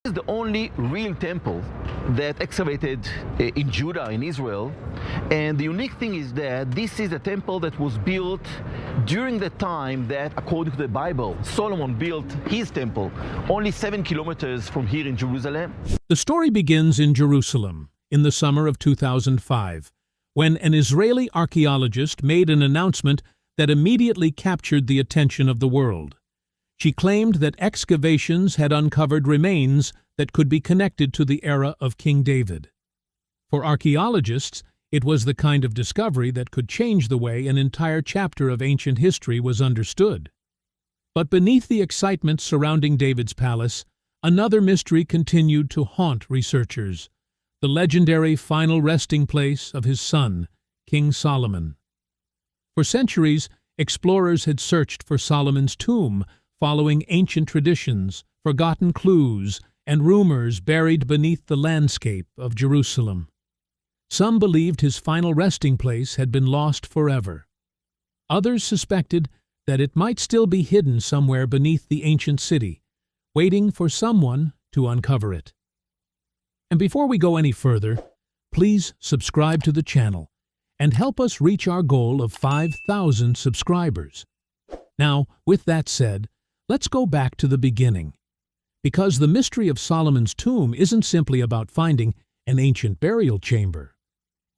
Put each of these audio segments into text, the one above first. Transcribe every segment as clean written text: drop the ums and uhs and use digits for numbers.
Is the only real temple that excavated in Judah, in Israel. And the unique thing is that this is a temple that was built during the time that, according to the Bible, Solomon built his temple, only 7 kilometers from here in Jerusalem. The story begins in Jerusalem in the summer of 2005, when an Israeli archaeologist made an announcement that immediately captured the attention of the world. She claimed that excavations had uncovered remains that could be connected to the era of King David. For archaeologists, it was the kind of discovery that could change the way an entire chapter of ancient history was understood. But beneath the excitement surrounding David's palace, another mystery continued to haunt researchers: the legendary final resting place of his son, King Solomon. For centuries, explorers had searched for Solomon's tomb, following ancient traditions, forgotten clues, and rumors buried beneath the landscape of Jerusalem. Some believed his final resting place had been lost forever. Others suspected that it might still be hidden somewhere beneath the ancient city, waiting for someone to uncover it. And before we go any further, please subscribe to the channel and help us reach our goal of 5,000 subscribers. Now, with that said, let's go back to the beginning, because the mystery of Solomon's tomb isn't simply about finding an ancient burial chamber.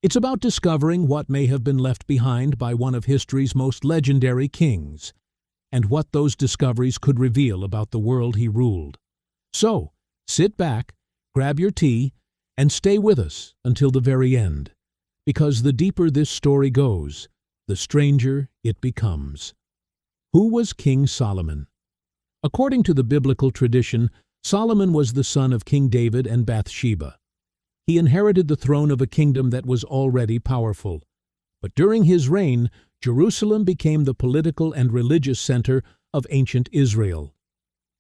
It's about discovering what may have been left behind by one of history's most legendary kings, and what those discoveries could reveal about the world he ruled. So, sit back, grab your tea, and stay with us until the very end, because the deeper this story goes, the stranger it becomes. Who was King Solomon? According to the biblical tradition, Solomon was the son of King David and Bathsheba. He inherited the throne of a kingdom that was already powerful. But during his reign, Jerusalem became the political and religious center of ancient Israel.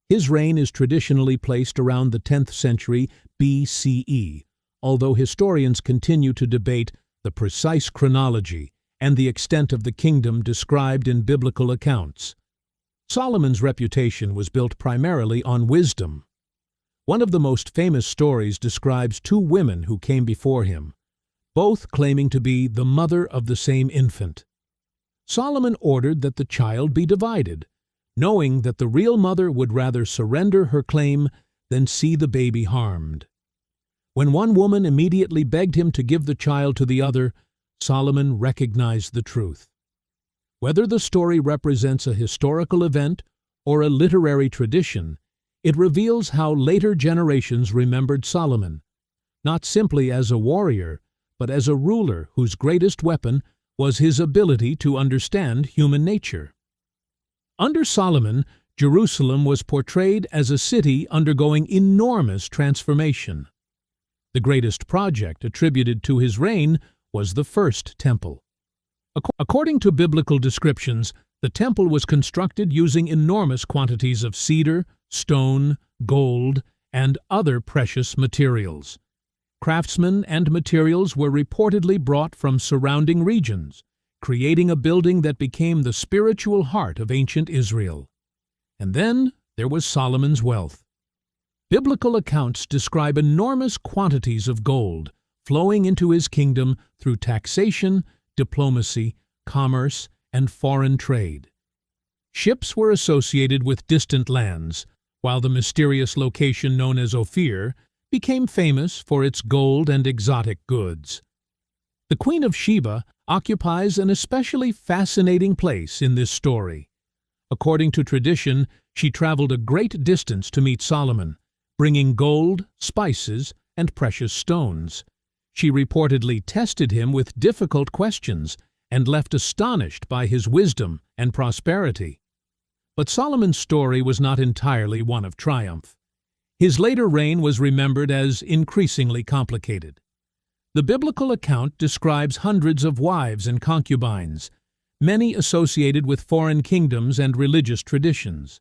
His reign is traditionally placed around the 10th century BCE, although historians continue to debate the precise chronology and the extent of the kingdom described in biblical accounts. Solomon's reputation was built primarily on wisdom. One of the most famous stories describes two women who came before him, both claiming to be the mother of the same infant. Solomon ordered that the child be divided, knowing that the real mother would rather surrender her claim than see the baby harmed. When one woman immediately begged him to give the child to the other, Solomon recognized the truth. Whether the story represents a historical event or a literary tradition, it reveals how later generations remembered Solomon, not simply as a warrior, but as a ruler whose greatest weapon was his ability to understand human nature. Under Solomon, Jerusalem was portrayed as a city undergoing enormous transformation. The greatest project attributed to his reign was the First Temple. According to biblical descriptions, the temple was constructed using enormous quantities of cedar, stone, gold, and other precious materials. Craftsmen and materials were reportedly brought from surrounding regions, creating a building that became the spiritual heart of ancient Israel. And then there was Solomon's wealth. Biblical accounts describe enormous quantities of gold flowing into his kingdom through taxation, diplomacy, commerce, and foreign trade. Ships were associated with distant lands, while the mysterious location known as Ophir became famous for its gold and exotic goods. The Queen of Sheba occupies an especially fascinating place in this story. According to tradition, she traveled a great distance to meet Solomon, bringing gold, spices, and precious stones. She reportedly tested him with difficult questions and left astonished by his wisdom and prosperity. But Solomon's story was not entirely one of triumph. His later reign was remembered as increasingly complicated. The biblical account describes hundreds of wives and concubines, many associated with foreign kingdoms and religious traditions.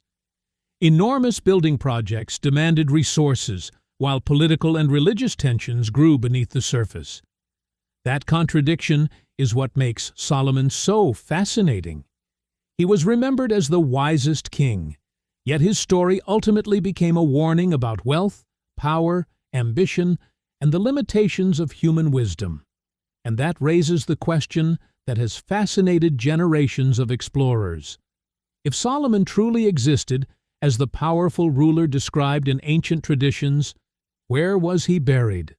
Enormous building projects demanded resources, while political and religious tensions grew beneath the surface. That contradiction is what makes Solomon so fascinating. He was remembered as the wisest king, yet his story ultimately became a warning about wealth, power, ambition, and the limitations of human wisdom. And that raises the question that has fascinated generations of explorers. If Solomon truly existed as the powerful ruler described in ancient traditions, where was he buried?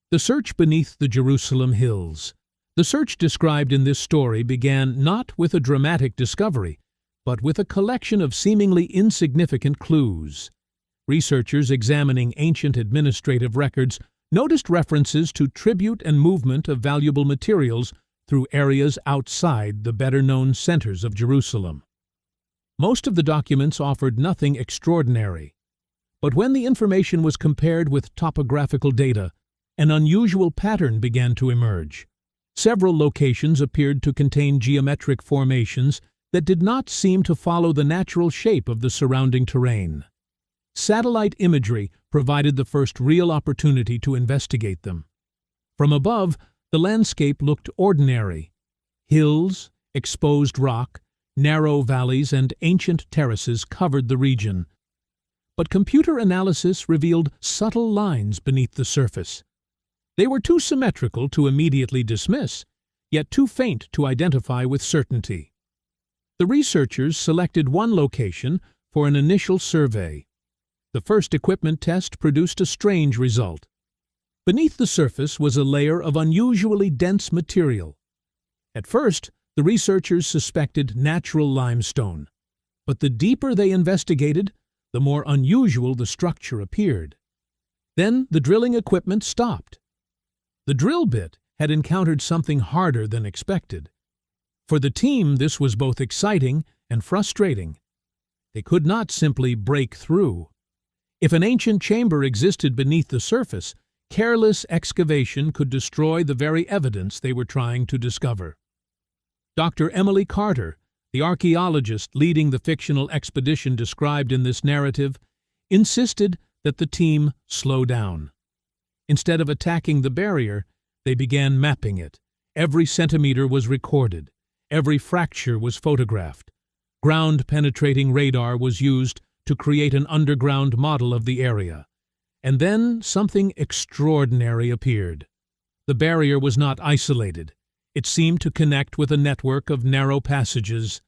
The search beneath the Jerusalem hills. The search described in this story began not with a dramatic discovery, but with a collection of seemingly insignificant clues. Researchers examining ancient administrative records noticed references to tribute and movement of valuable materials through areas outside the better-known centers of Jerusalem. Most of the documents offered nothing extraordinary, but when the information was compared with topographical data, an unusual pattern began to emerge. Several locations appeared to contain geometric formations that did not seem to follow the natural shape of the surrounding terrain. Satellite imagery provided the first real opportunity to investigate them. From above, the landscape looked ordinary. Hills, exposed rock, narrow valleys, and ancient terraces covered the region. But computer analysis revealed subtle lines beneath the surface. They were too symmetrical to immediately dismiss, yet too faint to identify with certainty. The researchers selected one location for an initial survey. The first equipment test produced a strange result. Beneath the surface was a layer of unusually dense material. At first, the researchers suspected natural limestone, but the deeper they investigated, the more unusual the structure appeared. Then the drilling equipment stopped. The drill bit had encountered something harder than expected. For the team, this was both exciting and frustrating. They could not simply break through. If an ancient chamber existed beneath the surface, careless excavation could destroy the very evidence they were trying to discover. Dr. Emily Carter, the archaeologist leading the fictional expedition described in this narrative, insisted that the team slow down. Instead of attacking the barrier, they began mapping it. Every centimeter was recorded. Every fracture was photographed. Ground-penetrating radar was used to create an underground model of the area. And then something extraordinary appeared. The barrier was not isolated. It seemed to connect with a network of narrow passages.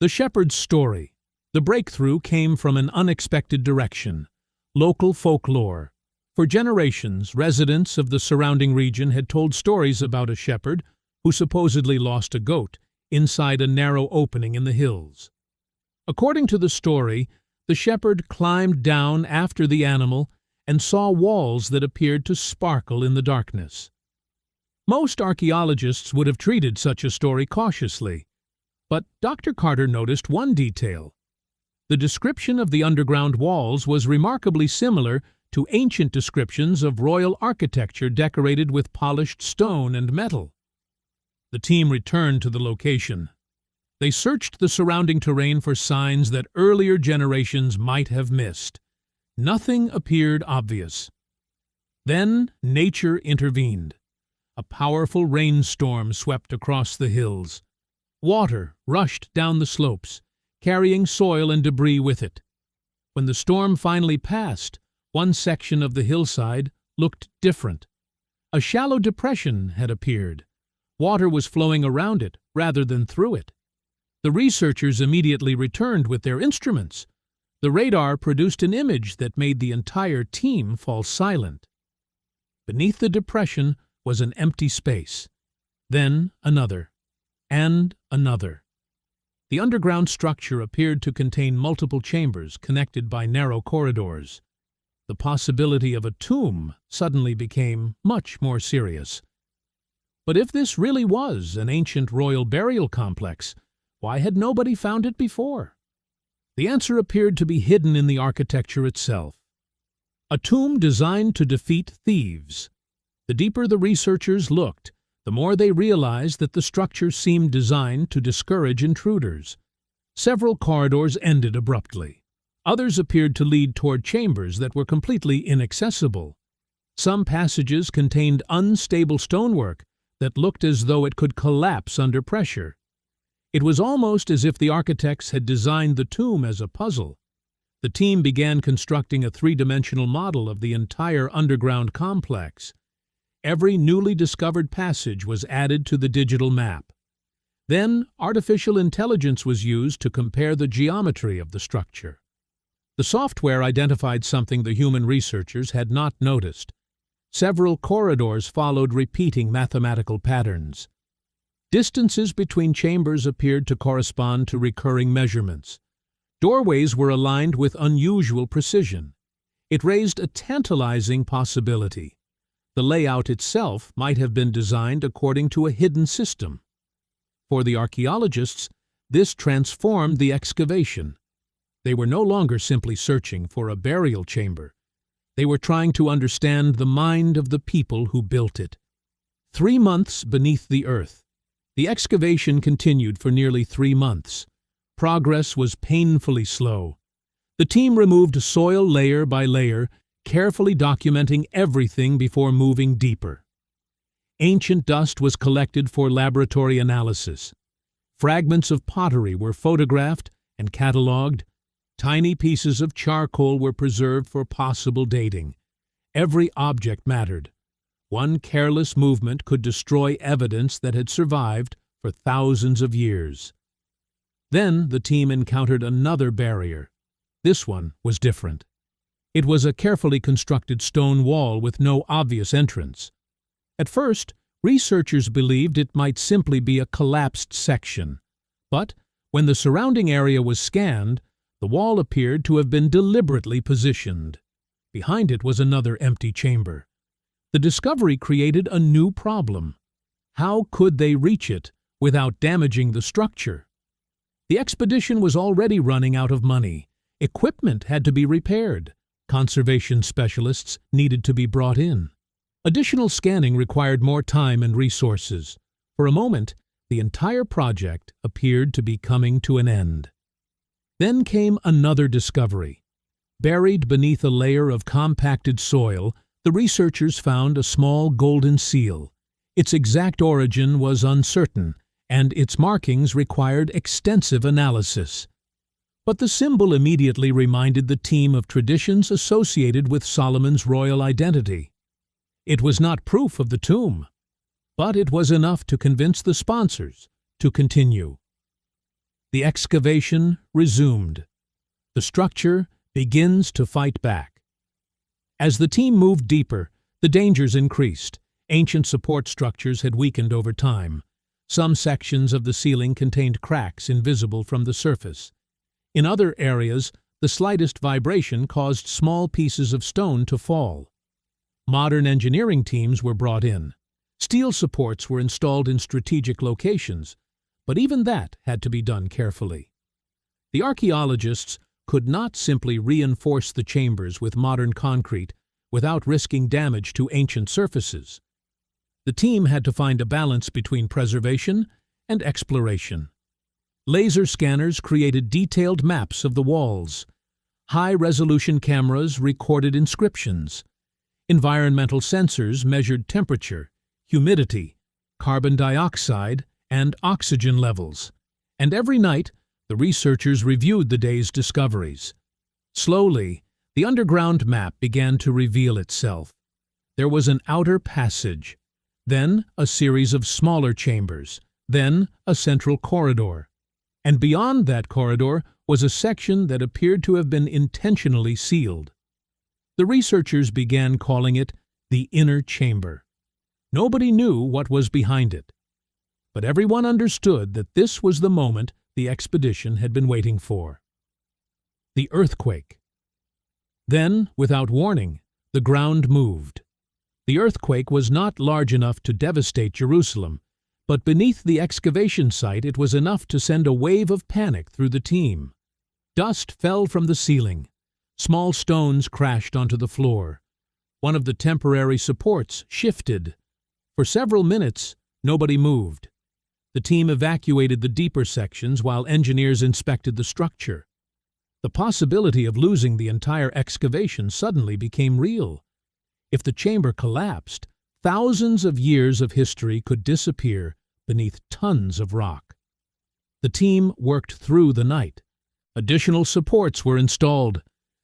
The shepherd's story. The breakthrough came from an unexpected direction. Local folklore. For generations, residents of the surrounding region had told stories about a shepherd who supposedly lost a goat inside a narrow opening in the hills. According to the story, the shepherd climbed down after the animal and saw walls that appeared to sparkle in the darkness. Most archaeologists would have treated such a story cautiously, but Dr. Carter noticed one detail. The description of the underground walls was remarkably similar to ancient descriptions of royal architecture decorated with polished stone and metal. The team returned to the location. They searched the surrounding terrain for signs that earlier generations might have missed. Nothing appeared obvious. Then nature intervened. A powerful rainstorm swept across the hills. Water rushed down the slopes, carrying soil and debris with it. When the storm finally passed, one section of the hillside looked different. A shallow depression had appeared. Water was flowing around it rather than through it. The researchers immediately returned with their instruments. The radar produced an image that made the entire team fall silent. Beneath the depression was an empty space. Then another, and another. The underground structure appeared to contain multiple chambers connected by narrow corridors. The possibility of a tomb suddenly became much more serious. But if this really was an ancient royal burial complex, why had nobody found it before? The answer appeared to be hidden in the architecture itself. A tomb designed to defeat thieves. The deeper the researchers looked, the more they realized that the structure seemed designed to discourage intruders. Several corridors ended abruptly. Others appeared to lead toward chambers that were completely inaccessible. Some passages contained unstable stonework that looked as though it could collapse under pressure. It was almost as if the architects had designed the tomb as a puzzle. The team began constructing a three-dimensional model of the entire underground complex. Every newly discovered passage was added to the digital map. Then, artificial intelligence was used to compare the geometry of the structure. The software identified something the human researchers had not noticed. Several corridors followed repeating mathematical patterns. Distances between chambers appeared to correspond to recurring measurements. Doorways were aligned with unusual precision. It raised a tantalizing possibility. The layout itself might have been designed according to a hidden system. For the archaeologists, this transformed the excavation. They were no longer simply searching for a burial chamber. They were trying to understand the mind of the people who built it. 3 months beneath the earth. The excavation continued for nearly 3 months. Progress was painfully slow. The team removed soil layer by layer, carefully documenting everything before moving deeper. Ancient dust was collected for laboratory analysis. Fragments of pottery were photographed and catalogued. Tiny pieces of charcoal were preserved for possible dating. Every object mattered. One careless movement could destroy evidence that had survived for thousands of years. Then the team encountered another barrier. This one was different. It was a carefully constructed stone wall with no obvious entrance. At first, researchers believed it might simply be a collapsed section. But when the surrounding area was scanned, the wall appeared to have been deliberately positioned. Behind it was another empty chamber. The discovery created a new problem. How could they reach it without damaging the structure? The expedition was already running out of money. Equipment had to be repaired. Conservation specialists needed to be brought in. Additional scanning required more time and resources. For a moment, the entire project appeared to be coming to an end. Then came another discovery. Buried beneath a layer of compacted soil, the researchers found a small golden seal. Its exact origin was uncertain, and its markings required extensive analysis. But the symbol immediately reminded the team of traditions associated with Solomon's royal identity. It was not proof of the tomb, but it was enough to convince the sponsors to continue. The excavation resumed. The structure begins to fight back. As the team moved deeper, the dangers increased. Ancient support structures had weakened over time. Some sections of the ceiling contained cracks invisible from the surface. In other areas, the slightest vibration caused small pieces of stone to fall. Modern engineering teams were brought in. Steel supports were installed in strategic locations, but even that had to be done carefully. The archaeologists could not simply reinforce the chambers with modern concrete without risking damage to ancient surfaces. The team had to find a balance between preservation and exploration. Laser scanners created detailed maps of the walls. High-resolution cameras recorded inscriptions. Environmental sensors measured temperature, humidity, carbon dioxide, and oxygen levels. And every night, the researchers reviewed the day's discoveries. Slowly, the underground map began to reveal itself. There was an outer passage, then a series of smaller chambers, then a central corridor. And beyond that corridor was a section that appeared to have been intentionally sealed. The researchers began calling it the inner chamber. Nobody knew what was behind it, but everyone understood that this was the moment the expedition had been waiting for. The earthquake. Then, without warning, the ground moved. The earthquake was not large enough to devastate Jerusalem, but beneath the excavation site it was enough to send a wave of panic through the team. Dust fell from the ceiling. Small stones crashed onto the floor. One of the temporary supports shifted. For several minutes, nobody moved. The team evacuated the deeper sections while engineers inspected the structure. The possibility of losing the entire excavation suddenly became real. If the chamber collapsed, thousands of years of history could disappear beneath tons of rock. The team worked through the night. Additional supports were installed.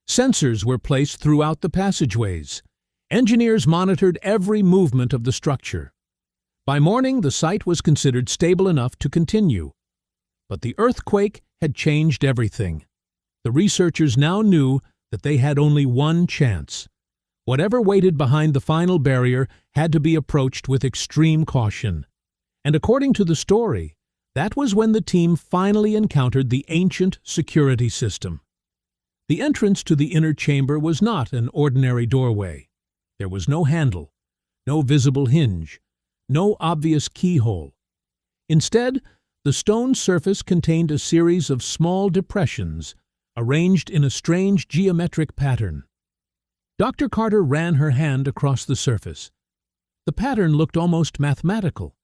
Sensors were placed throughout the passageways. Engineers monitored every movement of the structure. By morning, the site was considered stable enough to continue. But the earthquake had changed everything. The researchers now knew that they had only one chance. Whatever waited behind the final barrier had to be approached with extreme caution. And according to the story, that was when the team finally encountered the ancient security system. The entrance to the inner chamber was not an ordinary doorway. There was no handle, no visible hinge, no obvious keyhole. Instead, the stone surface contained a series of small depressions arranged in a strange geometric pattern. Dr. Carter ran her hand across the surface. The pattern looked almost mathematical.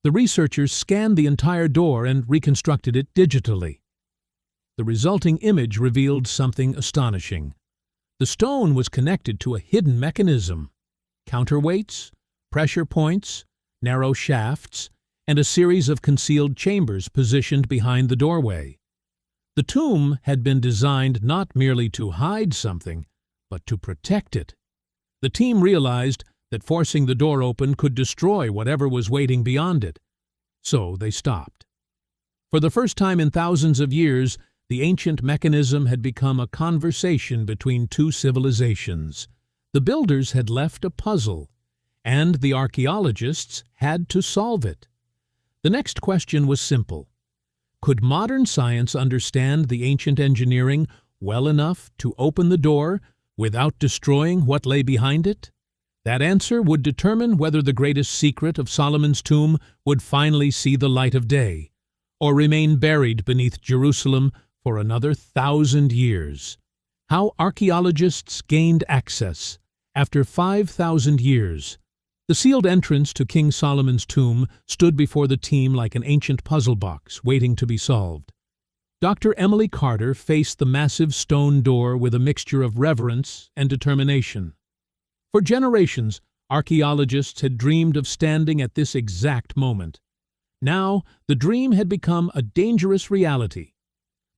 The researchers scanned the entire door and reconstructed it digitally. The resulting image revealed something astonishing. The stone was connected to a hidden mechanism: counterweights, pressure points, narrow shafts, and a series of concealed chambers positioned behind the doorway. The tomb had been designed not merely to hide something, but to protect it. The team realized that forcing the door open could destroy whatever was waiting beyond it. So they stopped. For the first time in thousands of years, the ancient mechanism had become a conversation between two civilizations. The builders had left a puzzle, and the archaeologists had to solve it. The next question was simple. Could modern science understand the ancient engineering well enough to open the door without destroying what lay behind it? That answer would determine whether the greatest secret of Solomon's tomb would finally see the light of day, or remain buried beneath Jerusalem for another 1,000 years. How archaeologists gained access. After 5,000 years, the sealed entrance to King Solomon's tomb stood before the team like an ancient puzzle box waiting to be solved. Dr. Emily Carter faced the massive stone door with a mixture of reverence and determination. For generations, archaeologists had dreamed of standing at this exact moment. Now, the dream had become a dangerous reality.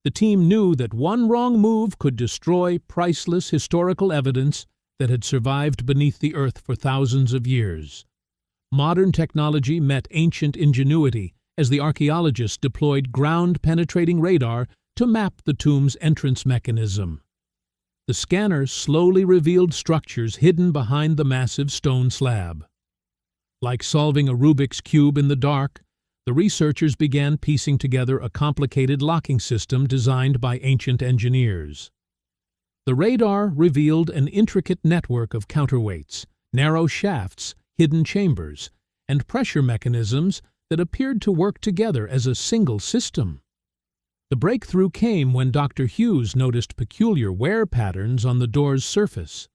The team knew that one wrong move could destroy priceless historical evidence that had survived beneath the earth for thousands of years. Modern technology met ancient ingenuity as the archaeologists deployed ground-penetrating radar to map the tomb's entrance mechanism. The scanner slowly revealed structures hidden behind the massive stone slab. Like solving a Rubik's Cube in the dark, the researchers began piecing together a complicated locking system designed by ancient engineers. The radar revealed an intricate network of counterweights, narrow shafts, hidden chambers, and pressure mechanisms that appeared to work together as a single system. The breakthrough came when Dr. Hughes noticed peculiar wear patterns on the door's surface.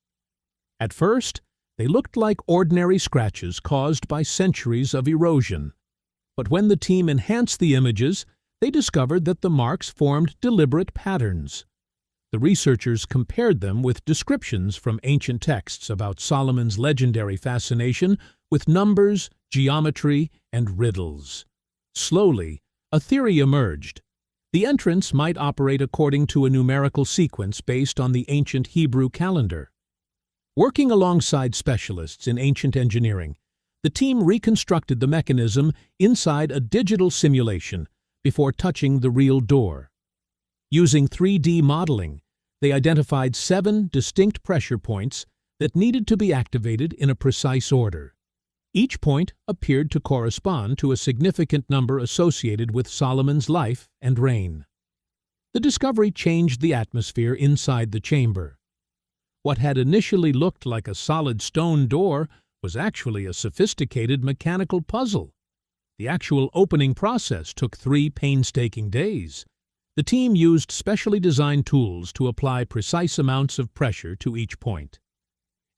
At first, they looked like ordinary scratches caused by centuries of erosion. But when the team enhanced the images, they discovered that the marks formed deliberate patterns. The researchers compared them with descriptions from ancient texts about Solomon's legendary fascination with numbers, geometry, and riddles. Slowly, a theory emerged. The entrance might operate according to a numerical sequence based on the ancient Hebrew calendar. Working alongside specialists in ancient engineering, the team reconstructed the mechanism inside a digital simulation before touching the real door. Using 3D modeling, they identified 7 distinct pressure points that needed to be activated in a precise order. Each point appeared to correspond to a significant number associated with Solomon's life and reign. The discovery changed the atmosphere inside the chamber. What had initially looked like a solid stone door was actually a sophisticated mechanical puzzle. The actual opening process took 3 painstaking days. The team used specially designed tools to apply precise amounts of pressure to each point.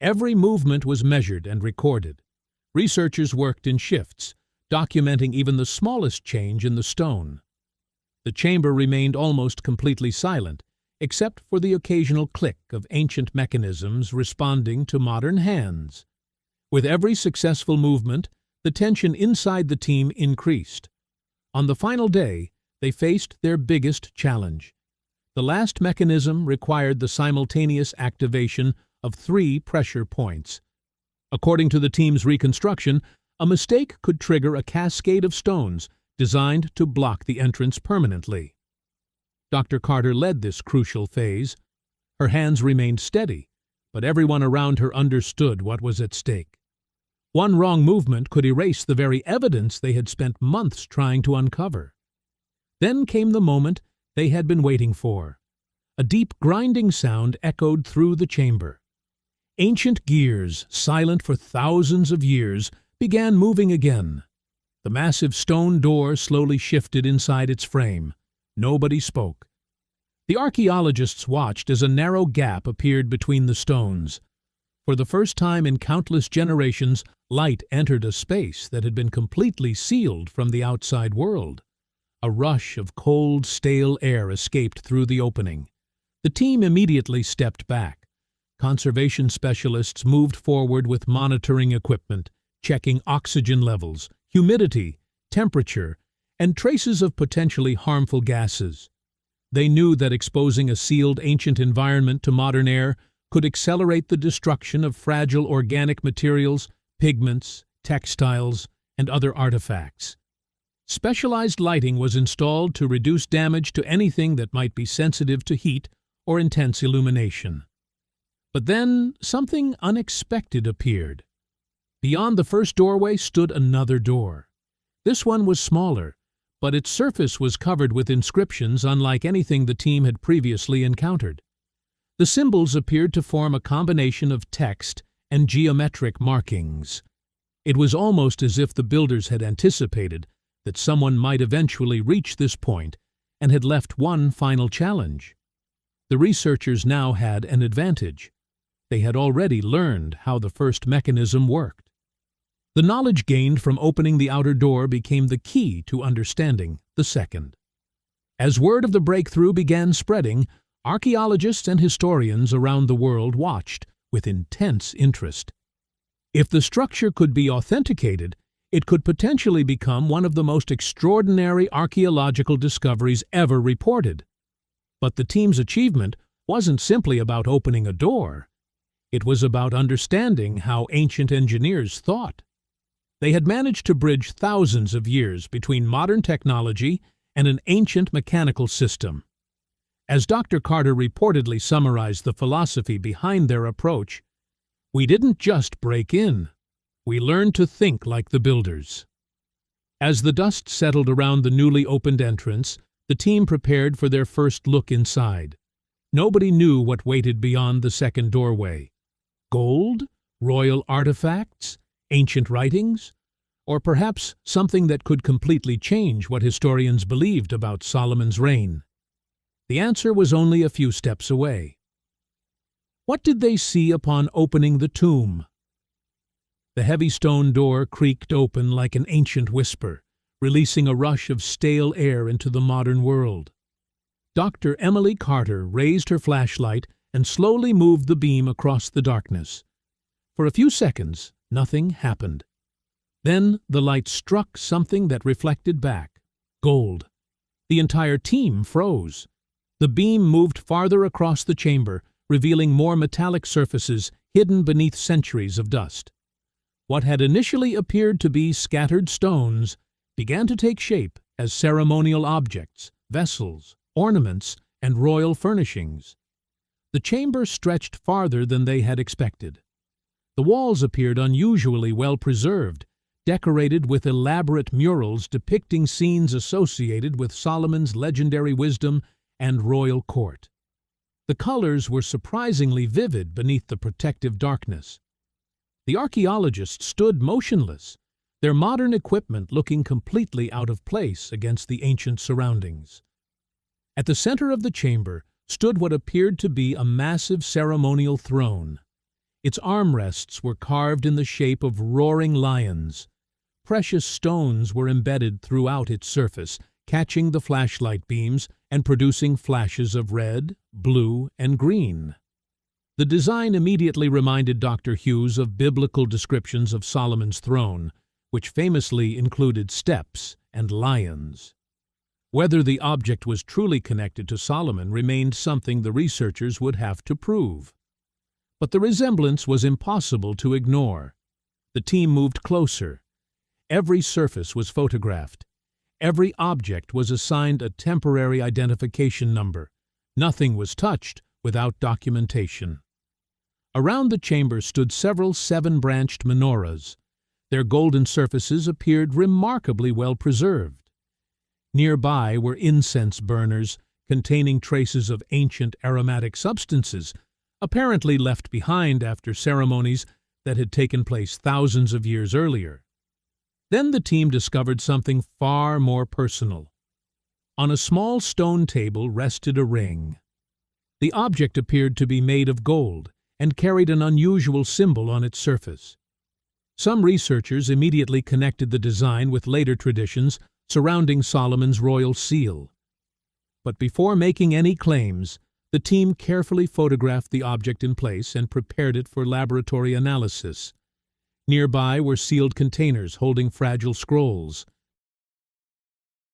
Every movement was measured and recorded. Researchers worked in shifts, documenting even the smallest change in the stone. The chamber remained almost completely silent, except for the occasional click of ancient mechanisms responding to modern hands. With every successful movement, the tension inside the team increased. On the final day, they faced their biggest challenge: The last mechanism required the simultaneous activation of 3 pressure points. According to the team's reconstruction, a mistake could trigger a cascade of stones designed to block the entrance permanently. Dr. Carter led this crucial phase. Her hands remained steady, but everyone around her understood what was at stake. One wrong movement could erase the very evidence they had spent months trying to uncover. Then came the moment they had been waiting for. A deep grinding sound echoed through the chamber. Ancient gears, silent for thousands of years, began moving again. The massive stone door slowly shifted inside its frame. Nobody spoke. The archaeologists watched as a narrow gap appeared between the stones. For the first time in countless generations, light entered a space that had been completely sealed from the outside world. A rush of cold, stale air escaped through the opening. The team immediately stepped back. Conservation specialists moved forward with monitoring equipment, checking oxygen levels, humidity, temperature, and traces of potentially harmful gases. They knew that exposing a sealed ancient environment to modern air could accelerate the destruction of fragile organic materials, pigments, textiles, and other artifacts. Specialized lighting was installed to reduce damage to anything that might be sensitive to heat or intense illumination. But then something unexpected appeared. Beyond the first doorway stood another door. This one was smaller, but its surface was covered with inscriptions unlike anything the team had previously encountered. The symbols appeared to form a combination of text and geometric markings. It was almost as if the builders had anticipated that someone might eventually reach this point and had left one final challenge. The researchers now had an advantage. They had already learned how the first mechanism worked. The knowledge gained from opening the outer door became the key to understanding the second. As word of the breakthrough began spreading, archaeologists and historians around the world watched with intense interest. If the structure could be authenticated, it could potentially become one of the most extraordinary archaeological discoveries ever reported. But the team's achievement wasn't simply about opening a door. It was about understanding how ancient engineers thought. They had managed to bridge thousands of years between modern technology and an ancient mechanical system. As Dr. Carter reportedly summarized the philosophy behind their approach, "We didn't just break in. We learned to think like the builders." As the dust settled around the newly opened entrance, the team prepared for their first look inside. Nobody knew what waited beyond the second doorway. Gold? Royal artifacts? Ancient writings? Or perhaps something that could completely change what historians believed about Solomon's reign? The answer was only a few steps away. What did they see upon opening the tomb? The heavy stone door creaked open like an ancient whisper, releasing a rush of stale air into the modern world. Dr. Emily Carter raised her flashlight and slowly moved the beam across the darkness. For a few seconds, nothing happened. Then the light struck something that reflected back. Gold. The entire team froze. The beam moved farther across the chamber, revealing more metallic surfaces hidden beneath centuries of dust. What had initially appeared to be scattered stones began to take shape as ceremonial objects, vessels, ornaments, and royal furnishings. The chamber stretched farther than they had expected. The walls appeared unusually well preserved, decorated with elaborate murals depicting scenes associated with Solomon's legendary wisdom and royal court. The colors were surprisingly vivid beneath the protective darkness. The archaeologists stood motionless, their modern equipment looking completely out of place against the ancient surroundings. At the center of the chamber stood what appeared to be a massive ceremonial throne. Its armrests were carved in the shape of roaring lions. Precious stones were embedded throughout its surface, catching the flashlight beams and producing flashes of red, blue, and green. The design immediately reminded Dr. Hughes of biblical descriptions of Solomon's throne, which famously included steps and lions. Whether the object was truly connected to Solomon remained something the researchers would have to prove. But the resemblance was impossible to ignore. The team moved closer. Every surface was photographed. Every object was assigned a temporary identification number. Nothing was touched without documentation. Around the chamber stood several seven-branched menorahs. Their golden surfaces appeared remarkably well preserved. Nearby were incense burners containing traces of ancient aromatic substances, apparently left behind after ceremonies that had taken place thousands of years earlier. Then the team discovered something far more personal. On a small stone table rested a ring. The object appeared to be made of gold and carried an unusual symbol on its surface. Some researchers immediately connected the design with later traditions surrounding Solomon's royal seal. But before making any claims, the team carefully photographed the object in place and prepared it for laboratory analysis. Nearby were sealed containers holding fragile scrolls.